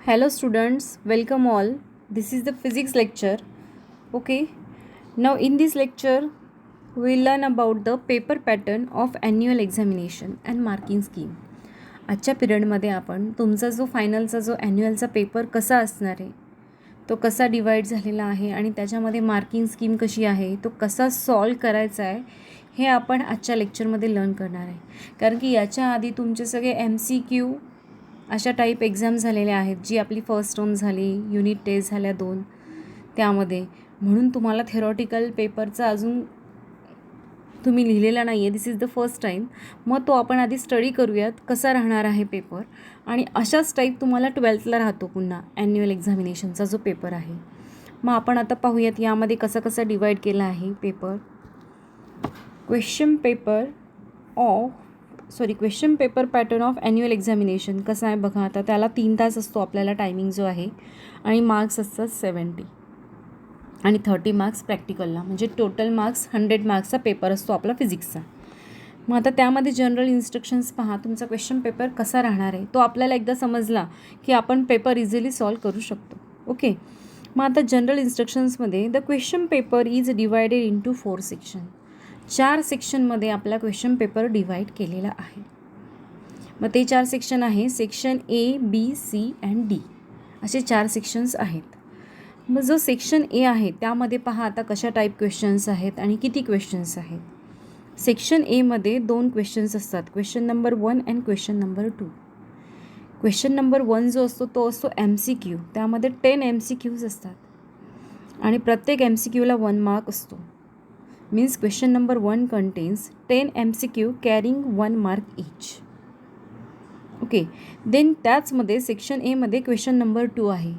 Hello students, welcome all. This is the physics lecture. Okay. Now in this lecture we will learn about the paper pattern of annual examination and marking scheme. आजच्या पिरियडमध्ये आपण तुमचा जो फायनलचा जो ॲन्युअलचा paper कसा असणार आहे, तो कसा डिवाईड झालेला आहे आणि त्याच्यामध्ये मार्किंग स्कीम कशी आहे, तो कसा सॉल्व करायचा आहे, हे आपण आजच्या लेक्चरमध्ये लर्न करणार आहे. कारण की याच्या आधी तुमचे सगळे MCQ अशा टाईप एक्झाम झालेल्या आहेत, जी आपली फर्स्ट टर्म झाली, युनिट टेस्ट झाल्या 2 त्यामध्ये. म्हणून तुम्हाला थेरॉटिकल पेपरचा अजून तुम्ही लिहिलेला नाही आहे, दिस इज द फर्स्ट टाईम. मग तो आपण आधी स्टडी करूयात कसा राहणार आहे पेपर. आणि अशाच टाईप तुम्हाला 12thला राहतो पुन्हा ॲन्युअल एक्झामिनेशनचा जो पेपर आहे. मग आपण आता पाहूयात यामध्ये कसा कसा डिवाईड केला आहे paper. Question paper pattern of annual examination कसं आहे बघा. आता त्याला 3 तास असतो आपल्याला टायमिंग जो आहे, आणि मार्क्स असतात 70 आणि 30 मार्क्स प्रॅक्टिकलला. म्हणजे टोटल मार्क्स 100 मार्क्सचा पेपर असतो आपला फिजिक्सचा. मग आता त्यामध्ये जनरल इन्स्ट्रक्शन्स पहा, तुमचा क्वेश्चन पेपर कसा राहणार आहे तो आपल्याला एकदा समजला की आपण पेपर इझिली सॉल्व करू शकतो. ओके. मग आता जनरल इन्स्ट्रक्शन्समध्ये the question paper is divided into 4 section. 4 सेक्शनमध्ये आपला क्वेश्चन पेपर डिवाईड केलेला आहे. मग ते 4 सेक्शन आहे, section A, B, C and D असे 4 सेक्शन्स आहेत. मग जो सेक्शन ए आहे त्यामध्ये पहा आता कशा टाईप क्वेश्चन्स आहेत आणि किती क्वेश्चन्स आहेत. सेक्शन एमध्ये 2 क्वेश्चन्स असतात, question number 1 and question number 2. Question number 1 जो असतो तो असतो MCQ. त्यामध्ये 10 MCQs असतात आणि प्रत्येक MCQला 1 मार्क असतो. Means question number 1 contains 10 MCQ carrying 1 mark each. Okay. Then त्याचमध्ये सेक्शन एमध्ये क्वेश्चन नंबर 2 आहे.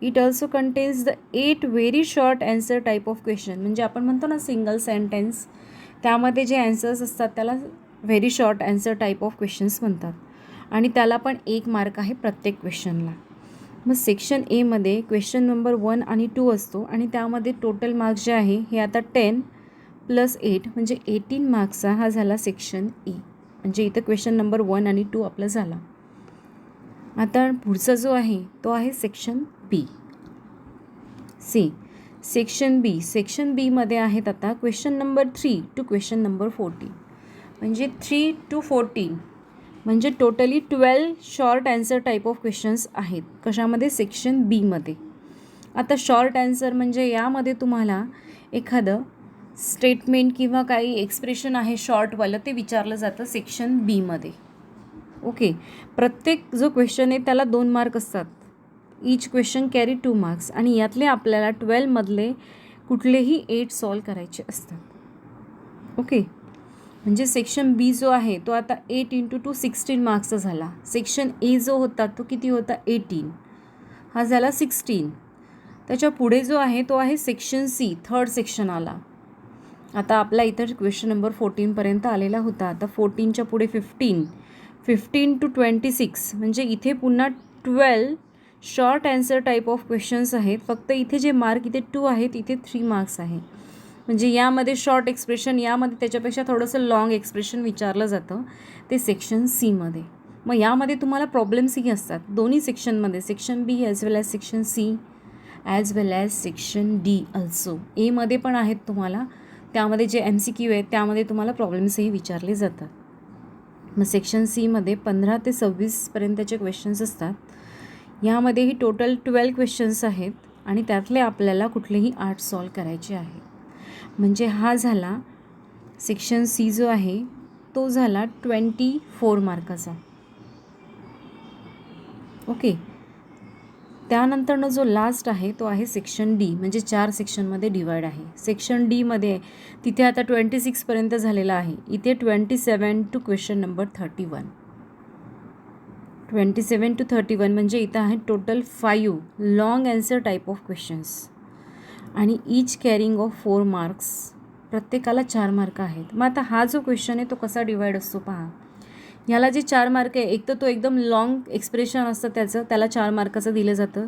It also contains the 8 very short answer type of question. म्हणजे आपण म्हणतो ना सिंगल सेंटेन्स, त्यामध्ये जे ॲन्सर्स असतात त्याला very short answer type of questions म्हणतात. आणि त्याला पण 1 मार्क आहे प्रत्येक क्वेश्चनला. मग सेक्शन एमध्ये क्वेश्चन नंबर 1 आणि 2 असतो आणि त्यामध्ये टोटल मार्क्स जे आहे हे आता 10 + 8 म्हणजे 18 मार्क्सचा हा झाला सेक्शन ए. म्हणजे इथं क्वेश्चन नंबर 1 आणि 2 आपला झाला. आता पुढचा जो आहे तो आहे सेक्शन बी. सेक्शन बीमध्ये आहेत आता question number 3 to question number 14. म्हणजे 3 to 14 म्हणजे totally 12 short answer type of questions आहेत. कशामध्ये? सेक्शन बीमध्ये. आता शॉर्ट ॲन्सर म्हणजे यामध्ये तुम्हाला एखादं स्टेटमेंट किंवा काही एक्सप्रेशन आहे शॉर्टवालं ते विचारलं जातं सेक्शन बीमध्ये. ओके. प्रत्येक जो क्वेश्चन आहे त्याला 2 मार्क असतात. ईच क्वेश्चन कॅरी 2 मार्क्स आणि यातले आपल्याला 12मधले कुठलेही 8 सॉल्व करायचे असतात. ओके. म्हणजे सेक्शन बी जो आहे तो आता 8 × 2 16 मार्क्सचा झाला. सेक्शन ए जो होता तो किती होता? 18. हा झाला 16. त्याच्या पुढे जो आहे तो आहे सेक्शन सी, 3rd सेक्शन आला. आता आपला इतर क्वेश्चन नंबर 14पर्यंत आलेला होता. आता 14च्या पुढे 15 to 26 म्हणजे इथे पुन्हा 12 short answer type of questions आहेत. फक्त इथे जे मार्क इथे 2 आहेत, इथे 3 मार्क्स आहे. म्हणजे यामध्ये शॉर्ट एक्सप्रेशन, यामध्ये त्याच्यापेक्षा थोडंसं लाँग एक्सप्रेशन विचारलं जातं ते सेक्शन सीमध्ये. मग यामध्ये तुम्हाला प्रॉब्लेम्सही असतात दोन्ही सेक्शनमध्ये, section be as well as section C as well as section D also. एमध्ये पण आहेत तुम्हाला, त्यामध्ये जे MCQ आहेत त्यामध्ये तुम्हाला प्रॉब्लेम्सही विचारले जातात. मग सेक्शन सीमध्ये 15 ते 26पर्यंतचे क्वेश्चन्स असतात. यामध्येही टोटल 12 क्वेश्चन्स आहेत आणि त्यातले आपल्याला कुठलेही 8 सॉल्व करायचे आहेत. म्हणजे हा झाला सेक्शन सी जो आहे तो झाला 24 मार्काचा. ओके. त्यानंतरनं जो लास्ट आहे तो आहे सेक्शन डी. म्हणजे 4 सेक्शनमध्ये डिवाईड आहे. सेक्शन डीमध्ये तिथे आता 26पर्यंत झालेला आहे. इथे 27 टू क्वेश्चन नंबर 31. 27 to 31 म्हणजे इथं आहे total 5 long answer type of questions आणि ईच कॅरिंग ऑफ 4 मार्क्स. प्रत्येकाला 4 मार्क आहेत. मग आता हा जो क्वेश्चन आहे तो कसा डिवाईड असतो पहा. ह्याला जे 4 मार्क आहे, एक तर तो एकदम लाँग एक्सप्रेशन असतं त्याला 4 मार्काचं दिलं जातं.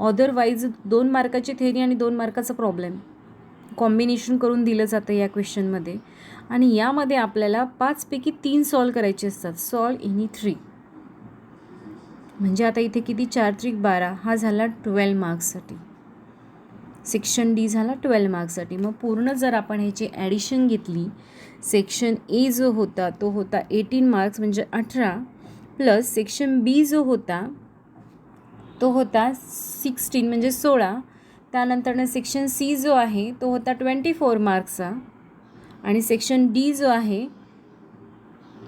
अदरवाईज 2 मार्काची थेरी आणि 2 मार्काचा प्रॉब्लेम कॉम्बिनेशन करून दिलं जातं या क्वेश्चनमध्ये. आणि यामध्ये आपल्याला 5 पैकी 3 सॉल्व करायचे असतात. Solve any 3. म्हणजे आता इथे किती 4 त्रिक 12 हा झाला 12 मार्क्ससाठी. सेक्शन डी झाला 12 मार्क्ससाठी. मग पूर्ण जर आपण ह्याची ॲडिशन घेतली, सेक्शन ए जो होता तो होता 18 मार्क्स म्हणजे 18 प्लस सेक्शन बी जो होता तो होता 16 म्हणजे 16. त्यानंतरनं सेक्शन सी जो आहे तो होता 24 मार्क्सचा आणि सेक्शन डी जो आहे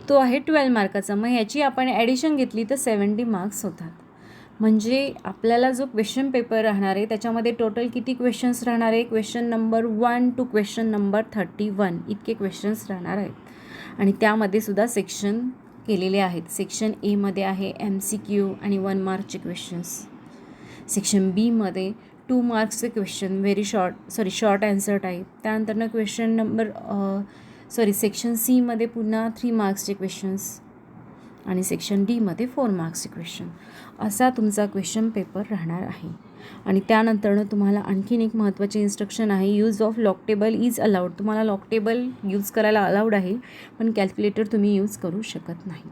तो आहे 12 मार्काचा. मग ह्याची आपण ॲडिशन घेतली तर 70 मार्क्स होतात. म्हणजे आपल्याला जो क्वेश्चन पेपर राहणार आहे त्याच्यामध्ये टोटल किती क्वेश्चन्स राहणार आहे? Question number 1 to question number 31 इतके क्वेश्चन्स राहणार आहेत आणि त्यामध्ये सुद्धा सेक्शन केलेले आहेत. सेक्शन एमध्ये आहे MCQ आणि 1 मार्कचे क्वेश्चन्स. सेक्शन बीमध्ये 2 मार्क्सचे क्वेश्चन शॉर्ट ॲन्सर टाईप. त्यानंतरनं क्वेश्चन नंबर सेक्शन सीमध्ये पुन्हा 3 मार्क्सचे क्वेश्चन्स आणि सेक्शन डीमध्ये 4 मार्क्सचे क्वेश्चन. असा तुमचा क्वेश्चन पेपर राहणार आहे. आणि त्यानंतरनं तुम्हाला आणखीन एक महत्त्वाचे इन्स्ट्रक्शन आहे, use of log table is allowed. तुम्हाला लॉक टेबल यूज करायला अलाउड आहे, पण कॅल्क्युलेटर तुम्ही यूज करू शकत नाही.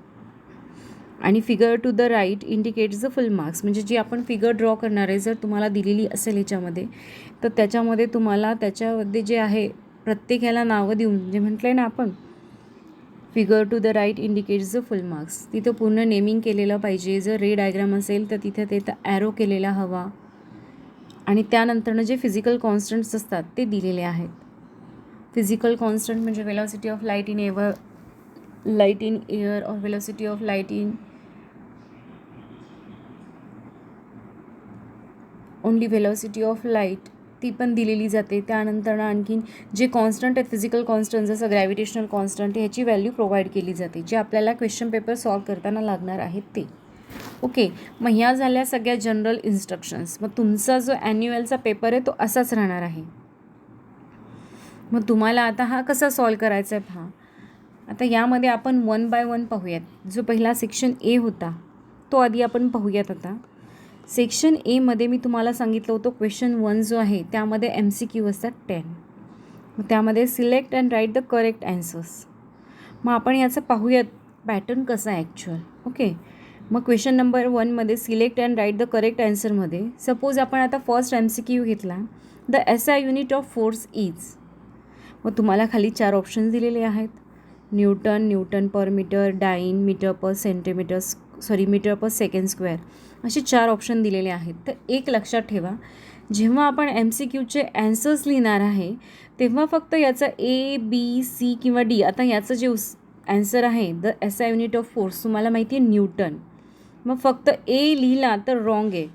आणि figure to the right indicates the full marks. म्हणजे जी आपण फिगर ड्रॉ करणार आहे जर तुम्हाला दिलेली असेल याच्यामध्ये तर त्याच्यामध्ये तुम्हाला त्याच्यामध्ये जे आहे प्रत्येक ह्याला नावं देऊन जे म्हटलं आहे ना आपण figure to the right indicates the full marks, तिथं पूर्ण नेमिंग केलेलं पाहिजे. जर रे डायग्राम असेल तर तिथे ते ॲरो केलेला हवा. आणि त्यानंतरनं जे फिजिकल कॉन्स्टंट्स असतात ते दिलेले आहेत. फिजिकल कॉन्स्टंट म्हणजे velocity of light in air और velocity of light in only velocity of light ती पण दिलेली जाते. त्यानंतर आणखीन जे कॉन्स्टंट आहेत फिजिकल कॉन्स्टंट जसं ग्रॅव्हिटेशनल कॉन्स्टंट ह्याची व्हॅल्यू प्रोव्हाइड केली जाते जे आपल्याला क्वेश्चन पेपर सॉल्व करताना लागणार आहेत ते. ओके, मग ह्या झाल्या सगळ्या जनरल इन्स्ट्रक्शन्स. मग तुमचा जो ॲन्युअलचा पेपर आहे तो असाच राहणार आहे. मग तुम्हाला आता हा कसा सॉल्व करायचा आहे पहा. आता यामध्ये आपण 1 बाय 1 पाहूयात. जो पहिला सेक्शन ए होता तो आधी आपण पाहूयात. आता सेक्शन एमध्ये मी तुम्हाला सांगितलं होतं क्वेश्चन 1 जो आहे त्यामध्ये MCQ असतात 10. मग त्यामध्ये select and write the correct answers. मग आपण याचं पाहूयात पॅटर्न कसा आहे ॲक्च्युअल. ओके, मग क्वेश्चन नंबर 1मध्ये select and write the correct ॲन्सरमध्ये सपोज आपण आता फर्स्ट MCQ घेतला, the SI unit of force is. मग तुम्हाला खाली 4 ऑप्शन्स दिलेले आहेत. Newton per metre, dyne, metre per second square असे 4 ऑप्शन दिलेले आहेत. तर एक लक्षात ठेवा, जेव्हा आपण MCQचे ॲन्सर्स लिहिणार आहे तेव्हा फक्त याचा A, B, C किंवा D. आता याचं जे ॲन्सर आहे the SI unit of force तुम्हाला माहिती आहे न्यूटन. मग फक्त A लिहिला तर रॉंग आहे.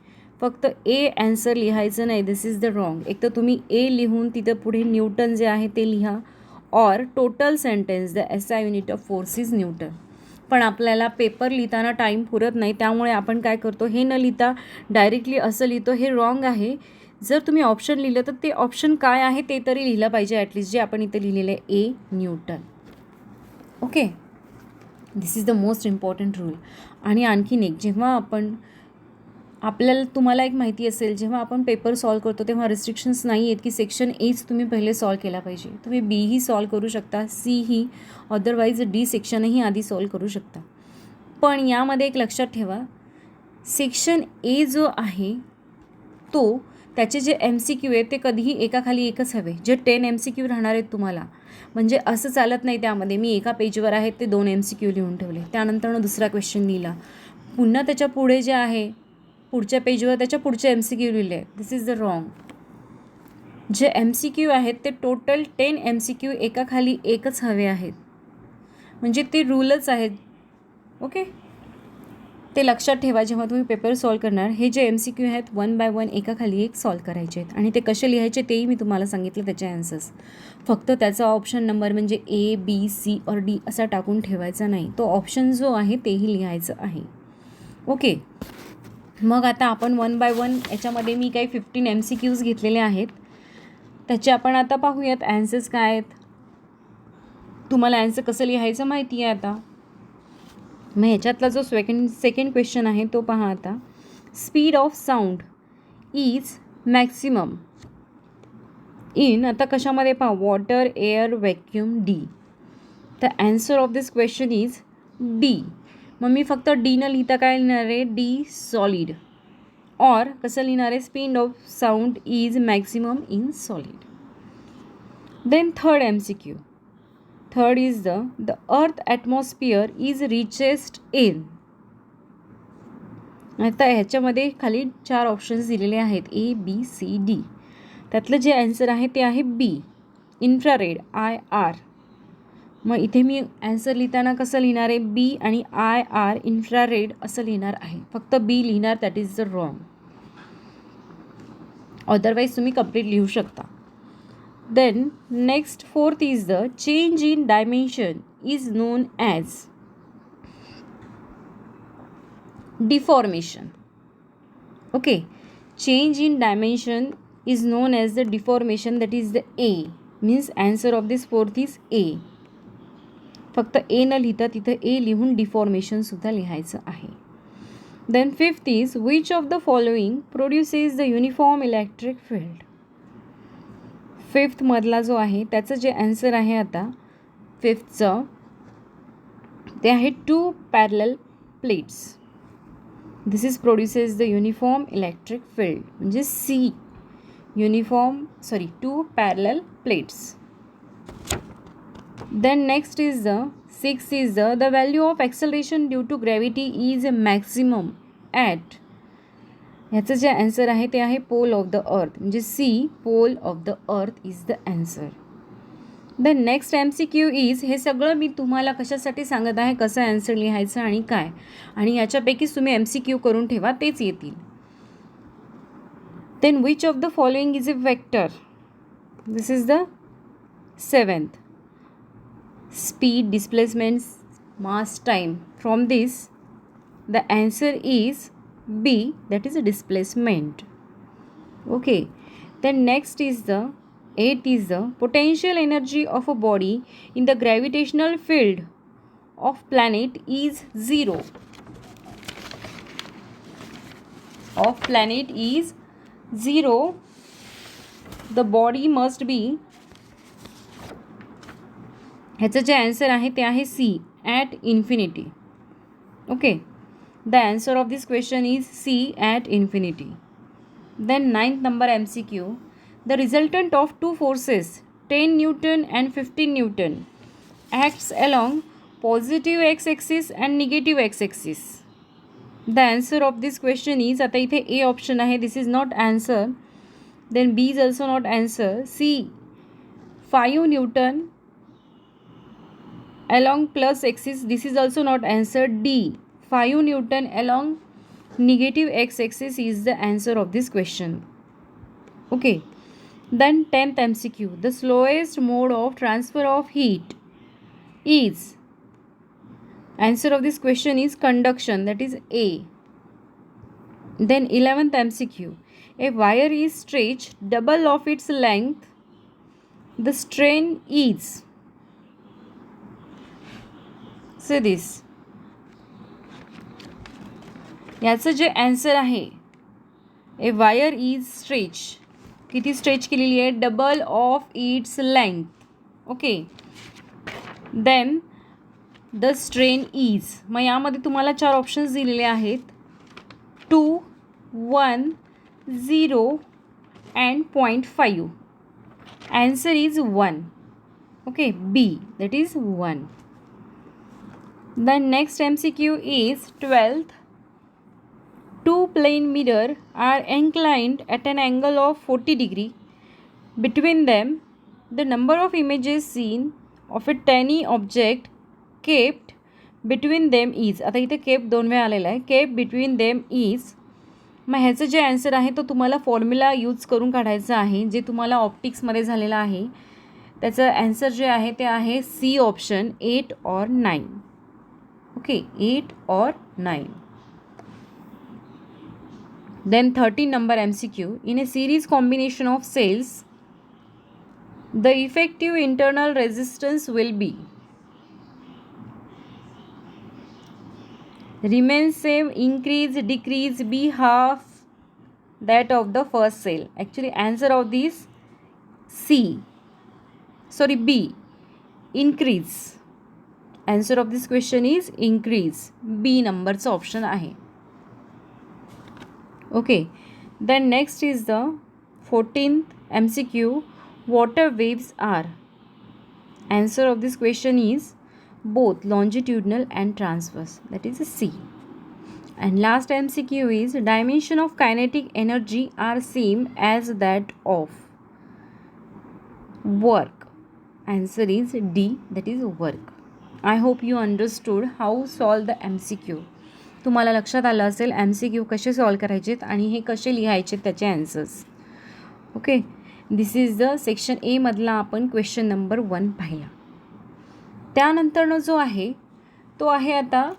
फक्त A ॲन्सर लिहायचं नाही, दिस इज द रॉंग. एक तर तुम्ही A लिहून तिथं पुढे न्यूटन जे आहे ते लिहा और total sentence the SI unit of force is Newton. पण आपल्याला पेपर लिहिताना टाईम पुरत नाही त्यामुळे आपण काय करतो, हे न लिहिता डायरेक्टली असं लिहितो. हे रॉंग आहे. जर तुम्ही ऑप्शन लिहिलं तर ते ऑप्शन काय आहे ते तरी लिहिलं पाहिजे ॲटलिस्ट, जे आपण इथं लिहिलेलं आहे A Newton. Okay, this is the most important rule. आणि आणखीन एक, जेव्हा आपल्याला तुम्हाला एक माहिती असेल जेव्हा आपण पेपर सॉल्व करतो तेव्हा रिस्ट्रिक्शन्स नाही आहेत की सेक्शन एच तुम्ही पहिले सॉल्व केला पाहिजे. तुम्ही बी ही सॉल्व करू शकता, सी ही, अदरवाईज डी सेक्शनही आधी सॉल्व करू शकता. पण यामध्ये एक लक्षात ठेवा, सेक्शन ए जो आहे तो त्याचे जे MCQ आहे ते कधीही एकाखाली एकच हवे. जे 10 MCQ राहणार आहेत तुम्हाला, म्हणजे असं चालत नाही त्यामध्ये मी एका पेजवर आहेत ते 2 MCQ लिहून ठेवले, त्यानंतर दुसरा क्वेश्चन लिहिला, पुन्हा त्याच्या पुढे जे आहे पुढच्या पेजवर त्याच्या पुढचे MCQ लिहिले. दिस इज द रॉंग. जे MCQ आहेत ते टोटल 10 MCQ एकाखाली एकच हवे आहेत, म्हणजे ते रूलच आहेत. ओके, ते लक्षात ठेवा जेव्हा तुम्ही पेपर सॉल्व करणार. हे जे MCQ आहेत 1 बाय 1 एकाखाली एक सॉल्व करायचे आहेत आणि ते कसे लिहायचे तेही मी तुम्हाला सांगितलं त्याचे ॲन्सर्स. फक्त त्याचा ऑप्शन नंबर म्हणजे A, B, C और D असा टाकून ठेवायचा नाही, तो ऑप्शन जो आहे तेही लिहायचं आहे. ओके, मग आता आपण 1 बाय 1 याच्यामध्ये मी काही 15 MCQs घेतलेले आहेत त्याचे आपण आता पाहूयात ॲन्सर्स काय आहेत. तुम्हाला ॲन्सर कसं लिहायचं माहिती आहे आता. मग ह्याच्यातला जो सेकंड क्वेश्चन आहे तो पहा आता. Speed of sound is maximum in, आता कशामध्ये पहा, water, air, vacuum, D. The answer of this question is D. मग मी फक्त डीनं लिहिता काय लिहिणार आहे, डी सॉलिड. और कसं लिहिणार आहे, speed of sound is maximum in solid. Then third MCQ. Third is the earth atmosphere is richest in. आता ह्याच्यामध्ये खाली 4 ऑप्शन्स दिलेले आहेत, ABCD. त्यातलं जे ॲन्सर आहे ते आहे बी, इन्फ्रारेड, IR. मग इथे मी ॲन्सर लिहिताना कसं लिहिणार आहे, बी आणि IR इन्फ्रारेड असं लिहिणार आहे. फक्त बी लिहिणार, that is the wrong. Otherwise तुम्ही कंप्लीट लिहू शकता. Then next fourth is the change in dimension is known as deformation. Okay, change in dimension is known as the deformation, that is the A. Means answer of this fourth is A. फक्त A न लिहिता तिथं A लिहून deformation सुद्धा लिहायचं आहे. Then fifth is which of the following produces the uniform electric field. Fifth मधला जो आहे त्याचं जे आन्सर आहे आता फिफ्थचं ते आहे 2 parallel plates. This is produces the uniform electric field, म्हणजे C, uniform 2 parallel plates. Then next is the 6 is the value of acceleration due to gravity is maximum at. ह्याचं जे आन्सर आहे ते आहे पोल ऑफ द अर्थ, म्हणजे C, pole of the earth is the answer. The next MCQ is, हे सगळं मी तुम्हाला कशासाठी सांगत आहे, कसं आन्सर लिहायचं आणि काय, आणि याच्यापैकीच तुम्ही MCQ करून ठेवा, तेच येतील. Then which of the following is a vector. This is the 7th. Speed, displacement, mass, time. From this the answer is B, that is a displacement. Okay, then next is the 8th is the potential energy of a body in the gravitational field of planet is 0. Of planet is 0. The body must be, ह्याचं जे answer आहे ते आहे C, at infinity. Okay, the answer of this question is C, at infinity. Then 9th number MCQ. The resultant of two forces 10 Newton and 15 Newton acts along positive x-axis and negative x-axis. The answer of this question is, आता इथे A option आहे, this is not answer. Then B is also not answer. C, 5 Newton along plus axis, this is also not answer. D, 5 Newton along negative x-axis is the answer of this question. Okay, then 10th MCQ. The slowest mode of transfer of heat is, answer of this question is conduction, that is A. Then 11th MCQ. A wire is stretched double of its length. The strain is, say this. याचं जे answer आहे, a wire is stretch, किती stretch केलेली आहे, double of its length. Okay, then the strain is, मग यामध्ये तुम्हाला 4 options दिलेले आहेत, 2, 1, 0 and 0.5. Answer is 1. Okay, B, that is 1. The next MCQ is 12th. Two plane mirror are inclined at an angle of 40 degree. Between them, the number of images seen of a tiny object kept between them is. आता इथे kept 2 वेळा आलेला आहे. Kept between them is. मग ह्याचं जे answer आहे तो तुम्हाला फॉर्म्युला यूज करून काढायचा आहे, जे तुम्हाला ऑप्टिक्समध्ये झालेलं आहे. त्याचं आन्सर जे आहे ते आहे C option, 8 or 9. Okay, 8 or 9. Then 13 number MCQ. In a series combination of cells, the effective internal resistance will be, remain same, increase, decrease, be half that of the first cell. Actually answer of this B, increase. Answer of this question is increase. B नंबरचं option आहे. Okay, then next is the 14th MCQ. Water waves are. Answer of this question is both longitudinal and transverse. That is a C. And last MCQ is dimension of kinetic energy are same as that of work. Answer is D, that is work. I hope you understood how solve the MCQ. तुम्हाला लक्षात आलं असेल MCQ कसे solve करायचेत आणि हे कसे लिहायचे त्याचे answers. Okay, this is the section A मधला आपण क्वेश्चन नंबर 1 पाहिला. त्यानंतरनं जो आहे तो आहे आता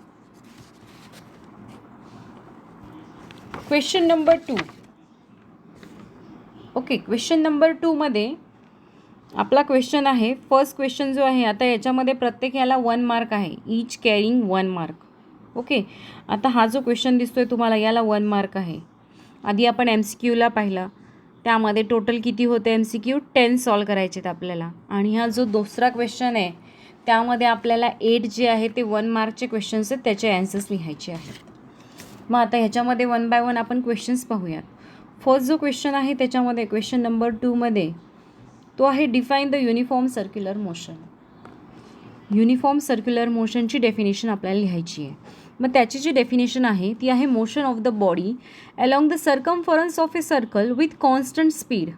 question number 2. Okay, question number 2मध्ये आपला क्वेश्चन आहे. फर्स्ट क्वेश्चन जो आहे आता याच्यामध्ये प्रत्येक याला 1 मार्क आहे. Each carrying 1 mark. ओके, आता हा जो क्वेश्चन दिसतोय तुम्हाला याला 1 मार्क आहे. आधी आपण MCQला पाहिला, त्यामध्ये टोटल किती होते MCQ 10 सॉल्व करायचे आहेत आपल्याला. आणि हा जो दुसरा क्वेश्चन आहे त्यामध्ये आपल्याला 8 जे आहे ते 1 मार्कचे क्वेश्चन्स आहेत, त्याचे आन्सर्स लिहायचे आहेत. मग आता ह्याच्यामध्ये 1 बाय 1 आपण क्वेश्चन्स पाहूयात. फर्स्ट जो क्वेश्चन आहे त्याच्यामध्ये क्वेश्चन नंबर 2मध्ये तो आहे define the uniform circular motion. Uniform circular मोशनची डेफिनेशन आपल्याला लिहायची आहे. मग त्याची जी डेफिनेशन आहे ती आहे motion of the body along the circumference of a circle with constant speed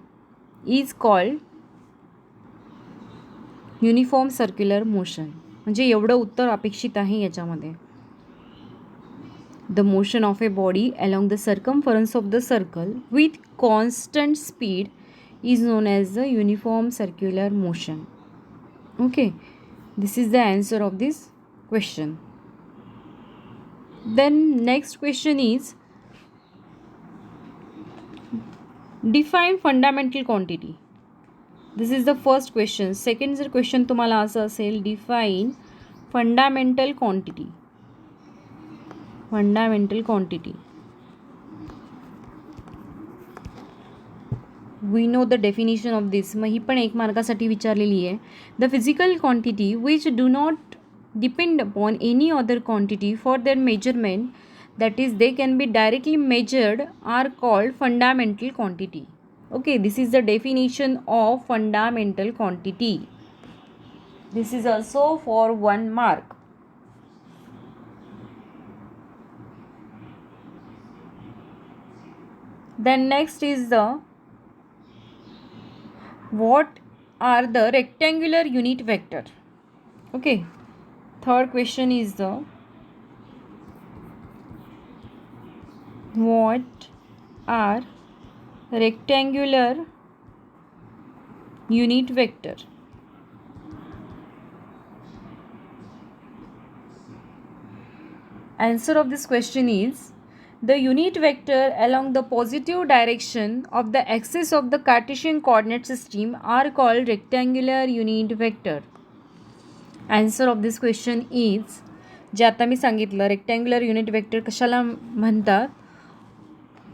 is called uniform circular motion. म्हणजे एवढं उत्तर अपेक्षित आहे याच्यामध्ये. The motion of a body along the circumference of the circle with constant speed is known as the uniform circular motion. Okay, this is the answer of this question. Then next question is define fundamental quantity. This is the first question. Second जर question तुम्हाला असं असेल define fundamental quantity. Fundamental quantity. We know the definition of this. मग ही पण 1 मार्कासाठी विचारलेली आहे. The physical quantity which do not depend upon any other quantity for their measurement, that is they can be directly measured, are called fundamental quantity. Okay, this is the definition of fundamental quantity. This is also for 1 mark. Then next is the what are the rectangular unit vector. Okay, third question is the what are rectangular unit vector. Answer of this question is the unit vector along the positive direction of the axis of the Cartesian coordinate system are called rectangular unit vector. Answer of this question is जे आता मी सांगितलं rectangular unit vector कशाला म्हणतात.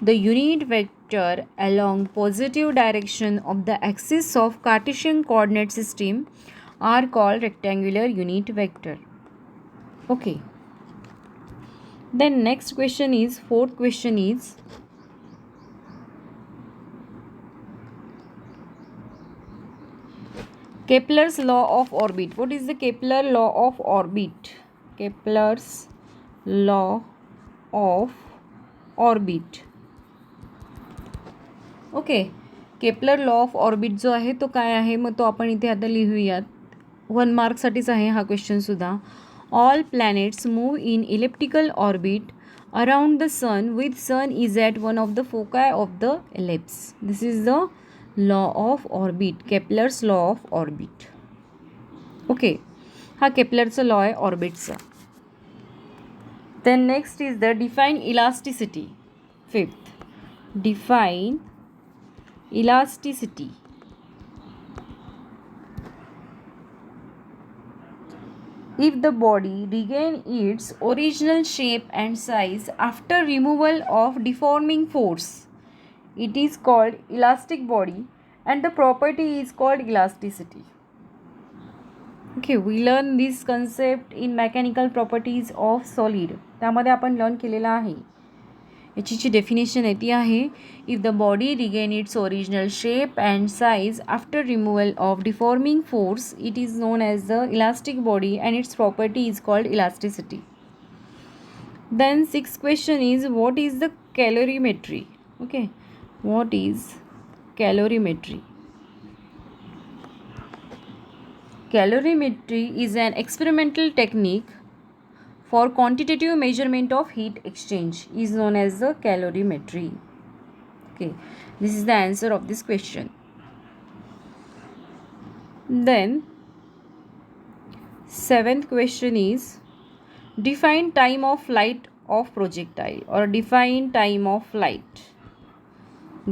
The unit vector along positive direction of the axis of Cartesian coordinate system are called rectangular unit vector. Okay. Then next question is, fourth question is Kepler's law of orbit. What is the Kepler law of orbit? Kepler's law of orbit. Okay, Kepler law of orbit जो आहे तो काय आहे, मग तो आपण इथे आता लिहूयात. 1 मार्कसाठीच आहे हा क्वेश्चनसुद्धा. All planets move in elliptical orbit around the sun with sun is at one of the foci of the ellipse. This is the law of orbit, Kepler's law of orbit. Okay, हा केपलरचा law आहे ऑर्बिटचा. Then next is the define elasticity. Fifth, define elasticity. If the body regain its original shape and size after removal of deforming force, it is called elastic body and the property is called elasticity. Okay, we learn this concept in mechanical properties of solid. त्यामध्ये आपण learn केलेलं आहे. याची जी definition आहे ती आहे, if the body regain its original shape and size after removal of deforming force it is known as the elastic body and it's property is called elasticity. Then sixth question is, what is the calorimetry? Okay, what is calorimetry? Calorimetry is an experimental technique for quantitative measurement of heat exchange, is known as the calorimetry. Okay, this is the answer of this question. Then seventh question is, define time of flight of projectile, or define time of flight.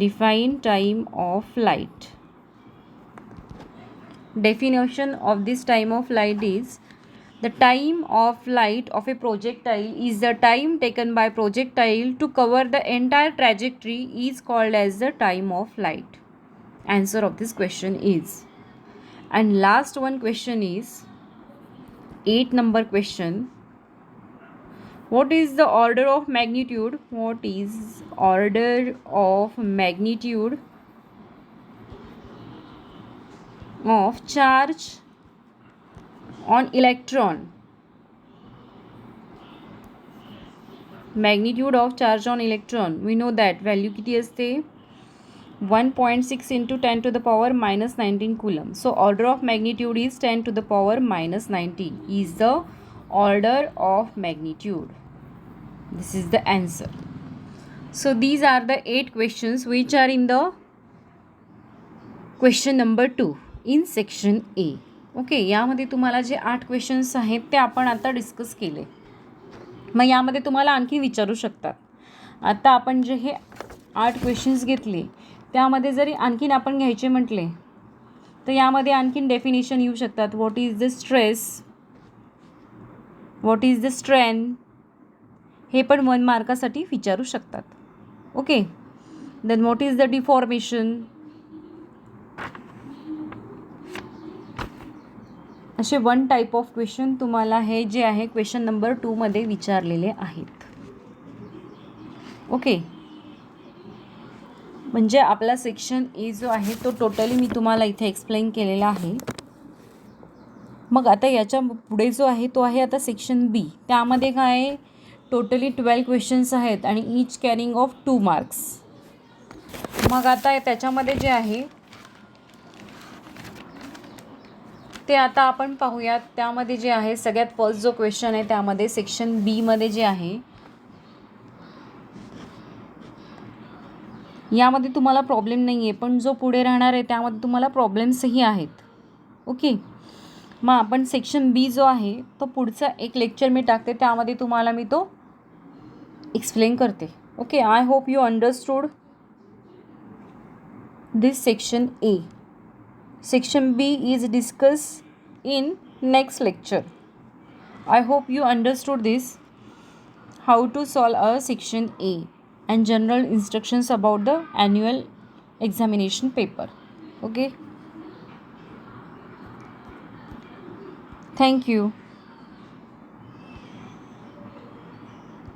Define time of flight. Definition of this time of flight is, the time of flight of a projectile is the time taken by projectile to cover the entire trajectory is called as the time of flight. Answer of this question is. And last one question is 8 number question. What is the order of magnitude? What is order of magnitude of charge on electron? Magnitude of charge on electron. We know that value किती असते? 1.6 into 10 to the power minus 19 coulomb. So order of magnitude is 10 to the power minus 19 is the order of magnitude. This is the answer. So these are the 8 questions which are in the question number 2 in section A. Okay, यामध्ये तुम्हाला जे 8 questions आहेत ते आपण आता discuss केले. मग यामध्ये तुम्हाला आणखी विचारू शकतात. आता आपण जे हे 8 क्वेश्चन्स घेतले त्यामध्ये जरी आणखीन आपण घ्यायचे म्हटले तर यामध्ये आणखीन डेफिनेशन येऊ शकतात. What is the stress, what is the strength, हे पण 1 मार्कासाठी विचारू शकतात. Okay, then what is the deformation, असे 1 टाईप ऑफ क्वेश्चन तुम्हाला हे जे आहे क्वेश्चन नंबर 2 मध्ये विचारलेले आहेत. ओके, म्हणजे आपला सेक्शन ए जो आहे तो टोटली मी तुम्हाला इथे एक्सप्लेन केलेला आहे. मग आता याच्या पुढे जो आहे तो आहे आता सेक्शन बी. त्यामध्ये काय टोटली 12 क्वेश्चन्स आहेत आणि ईच कॅरिंग ऑफ 2 मार्क्स. मग आता त्याच्यामध्ये जे आहे ते आता आपण पाहूयात. त्यामध्ये जे आहे सगळ्यात फर्स्ट जो क्वेश्चन आहे त्यामध्ये सेक्शन बी मध्ये जे आहे यामध्ये तुम्हाला प्रॉब्लेम नाही आहे, पण जो पुढे राहणार आहे त्यामध्ये तुम्हाला प्रॉब्लेम्सही आहेत. ओके, मग आपण सेक्शन बी जो आहे तो पुढचा एक लेक्चर मी टाकते, त्यामध्ये तुम्हाला मी तो एक्सप्लेन करते. Okay, I hope you understood this section A. Section B is discussed in next lecture. I hope you understood this, how to solve a section A and general instructions about the annual examination paper. Okay, thank you.